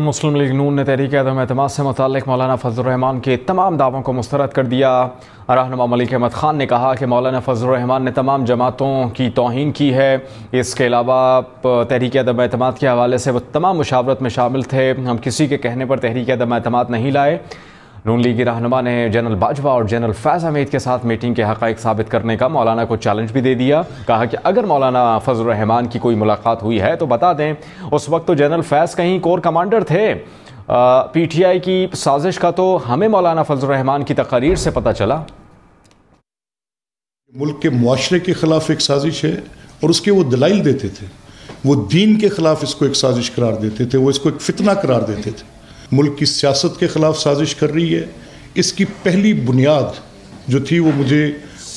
مسلم league نون نے تحریک عدم اعتماد سے متعلق مولانا فضل الرحمان کے تمام دعووں کو مسترد کر دیا۔ رہنما ملک احمد خان نے کہا کہ مولانا فضل الرحمان نے تمام جماعتوں کی توہین کی ہے۔ اس کے علاوہ تحریک عدم اعتماد کے حوالے سے وہ تمام مشاورت میں شامل تھے۔ ہم کسی کے کہنے پر تحریک عدم اعتماد نہیں لائے۔ نون لیگی رہنما نے جنرل باجوہ اور جنرل فیض حمید کے ساتھ میٹنگ کے حقائق ثابت کرنے کا مولانا کو چیلنج بھی دے دیا۔ کہا کہ اگر مولانا فضل الرحمان کی کوئی ملاقات ہوئی ہے تو بتا دیں۔ اس وقت تو جنرل فیض کہیں کور کمانڈر تھے۔ پی ٹی آئی کی سازش کا تو ہمیں مولانا فضل الرحمان کی تقاریر سے پتہ چلا۔ ملک کے معاشرے کے خلاف ایک سازش ہے اور اس کے وہ دلائل دیتے تھے۔ وہ دین کے خلاف اس کو ایک سازش قرار دیتے تھے، وہ اس کو ایک فتنہ قرار دیتے تھے۔ ملک کی سیاست کے خلاف سازش کر رہی ہے۔ اس کی پہلی بنیاد جو تھی وہ مجھے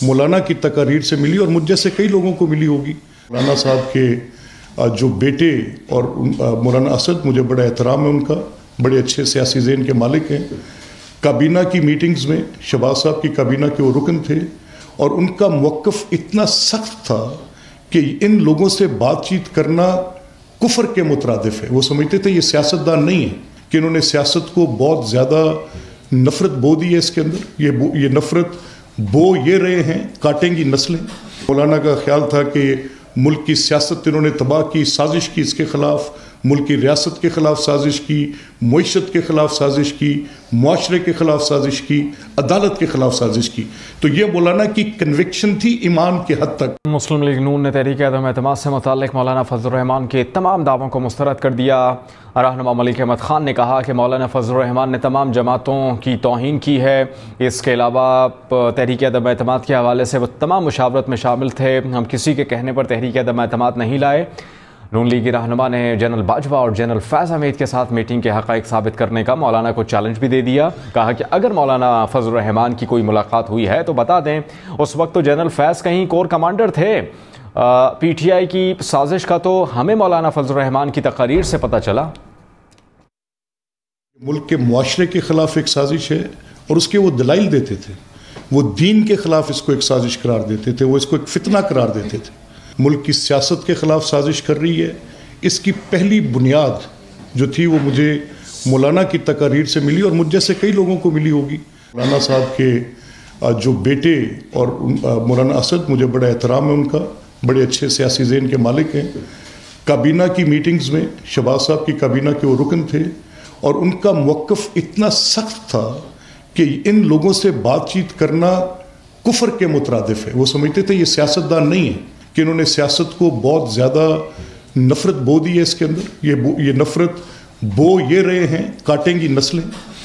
مولانا کی تقاریر سے ملی اور مجھ جیسے کئی لوگوں کو ملی ہوگی۔ مولانا صاحب کے جو بیٹے اور مولانا اسد، مجھے بڑا احترام ہے ان کا، بڑے اچھے سیاسی ذہن کے مالک ہیں۔ کابینہ کی میٹنگز میں شہباز صاحب کی کابینہ کے وہ رکن تھے اور ان کا موقف اتنا سخت تھا کہ ان لوگوں سے بات چیت کرنا کفر کے مترادف ہے۔ وہ سمجھتے تھے یہ سیاستدان نہیں ہے، کہ انہوں نے سیاست کو بہت زیادہ نفرت بو دی ہے اس کے اندر۔ یہ نفرت بو یہ رہے ہیں، کاٹیں گی نسلیں۔ مولانا کا خیال تھا کہ ملک کی سیاست انہوں نے تباہ کی، سازش کی اس کے خلاف، ملک کی ریاست کے خلاف سازش کی، معیشت کے خلاف سازش کی، معاشرے کے خلاف سازش کی، عدالت کے خلاف سازش کی۔ تو یہ مولانا کی کنوکشن تھی ایمان کے حد تک۔ مسلم لیگ نون نے تحریک عدم اعتماد سے متعلق مولانا فضل الرحمان کے تمام دعووں کو مسترد کر دیا۔ رہنما ملک احمد خان نے کہا کہ مولانا فضل الرحمان نے تمام جماعتوں کی توہین کی ہے۔ اس کے علاوہ تحریک عدم اعتماد کے حوالے سے وہ تمام مشاورت میں شامل تھے۔ ہم کسی کے کہنے پر تحریک عدم اعتماد نہیں لائے۔ نون لیگی رہنما نے جنرل باجوہ اور جنرل فیض حمید کے ساتھ میٹنگ کے حقائق ثابت کرنے کا مولانا کو چیلنج بھی دے دیا۔ کہا کہ اگر مولانا فضل الرحمان کی کوئی ملاقات ہوئی ہے تو بتا دیں۔ اس وقت تو جنرل فیض کہیں کور کمانڈر تھے۔ پی ٹی آئی کی سازش کا تو ہمیں مولانا فضل الرحمان کی تقاریر سے پتہ چلا۔ ملک کے معاشرے کے خلاف ایک سازش ہے اور اس کے وہ دلائل دیتے تھے۔ وہ دین کے خلاف اس کو ایک سازش قرار دیتے تھے، وہ اس کو ایک فتنہ قرار دیتے تھے۔ ملک کی سیاست کے خلاف سازش کر رہی ہے۔ اس کی پہلی بنیاد جو تھی وہ مجھے مولانا کی تقاریر سے ملی اور مجھ جیسے کئی لوگوں کو ملی ہوگی۔ مولانا صاحب کے جو بیٹے اور مولانا اسد، مجھے بڑا احترام ہے ان کا، بڑے اچھے سیاسی ذہن کے مالک ہیں۔ کابینہ کی میٹنگز میں شہباز صاحب کی کابینہ کے وہ رکن تھے اور ان کا موقف اتنا سخت تھا کہ ان لوگوں سے بات چیت کرنا کفر کے مترادف ہے۔ وہ سمجھتے تھے یہ سیاستدان نہیں ہے، کہ انہوں نے سیاست کو بہت زیادہ نفرت بو دی ہے اس کے اندر۔ یہ نفرت بو یہ رہے ہیں، کاٹیں گی نسلیں۔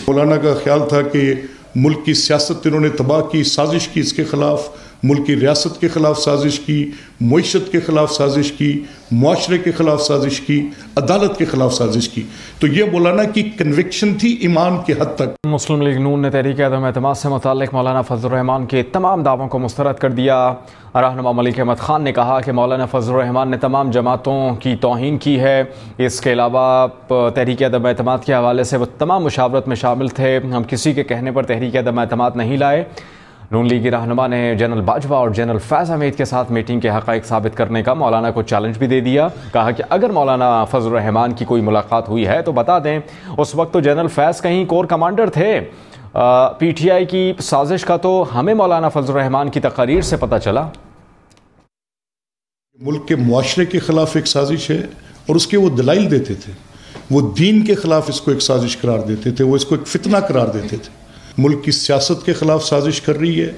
مولانا کا خیال تھا کہ ملک کی سیاست انہوں نے تباہ کی، سازش کی اس کے خلاف، ملک کی ریاست کے خلاف سازش کی، معیشت کے خلاف سازش کی، معاشرے کے خلاف سازش کی، عدالت کے خلاف سازش کی۔ تو یہ مولانا کی کنوکشن تھی ایمان کے حد تک۔ مسلم لیگ نون نے تحریک عدم اعتماد سے متعلق مولانا فضل الرحمان کے تمام دعووں کو مسترد کر دیا۔ رہنما ملک احمد خان نے کہا کہ مولانا فضل الرحمان نے تمام جماعتوں کی توہین کی ہے۔ اس کے علاوہ تحریک عدم اعتماد کے حوالے سے وہ تمام مشاورت میں شامل تھے۔ ہم کسی کے کہنے پر تحریک عدم اعتماد نہیں لائے۔ نون لیگی رہنما نے جنرل باجوہ اور جنرل فیض حمید کے ساتھ میٹنگ کے حقائق ثابت کرنے کا مولانا کو چیلنج بھی دے دیا۔ کہا کہ اگر مولانا فضل الرحمان کی کوئی ملاقات ہوئی ہے تو بتا دیں۔ اس وقت تو جنرل فیض کہیں کور کمانڈر تھے۔ پی ٹی آئی کی سازش کا تو ہمیں مولانا فضل الرحمان کی تقاریر سے پتہ چلا۔ ملک کے معاشرے کے خلاف ایک سازش ہے اور اس کے وہ دلائل دیتے تھے۔ وہ دین کے خلاف اس کو ایک سازش قرار دیتے تھے، وہ اس کو ایک فتنہ قرار دیتے تھے۔ ملک کی سیاست کے خلاف سازش کر رہی ہے۔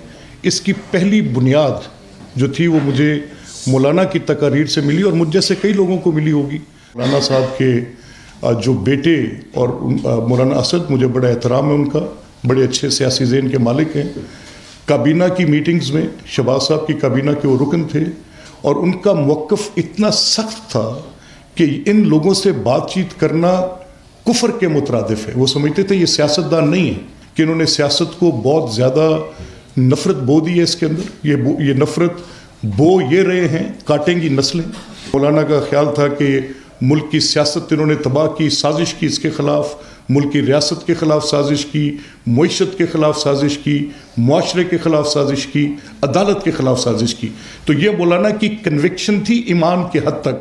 اس کی پہلی بنیاد جو تھی وہ مجھے مولانا کی تقاریر سے ملی اور مجھ جیسے کئی لوگوں کو ملی ہوگی۔ مولانا صاحب کے جو بیٹے اور مولانا اسد، مجھے بڑا احترام ہے ان کا، بڑے اچھے سیاسی ذہن کے مالک ہیں۔ کابینہ کی میٹنگز میں شہباز صاحب کی کابینہ کے وہ رکن تھے اور ان کا موقف اتنا سخت تھا کہ ان لوگوں سے بات چیت کرنا کفر کے مترادف ہے۔ وہ سمجھتے تھے یہ سیاستدان نہیں ہے، کہ انہوں نے سیاست کو بہت زیادہ نفرت بو دی ہے اس کے اندر۔ یہ نفرت بو یہ رہے ہیں، کاٹیں گی نسلیں۔ مولانا کا خیال تھا کہ ملک کی سیاست انہوں نے تباہ کی، سازش کی اس کے خلاف، ملک کی ریاست کے خلاف سازش کی، معیشت کے خلاف سازش کی، معاشرے کے خلاف سازش کی، عدالت کے خلاف سازش کی۔ تو یہ مولانا کی کنوکشن تھی ایمان کے حد تک۔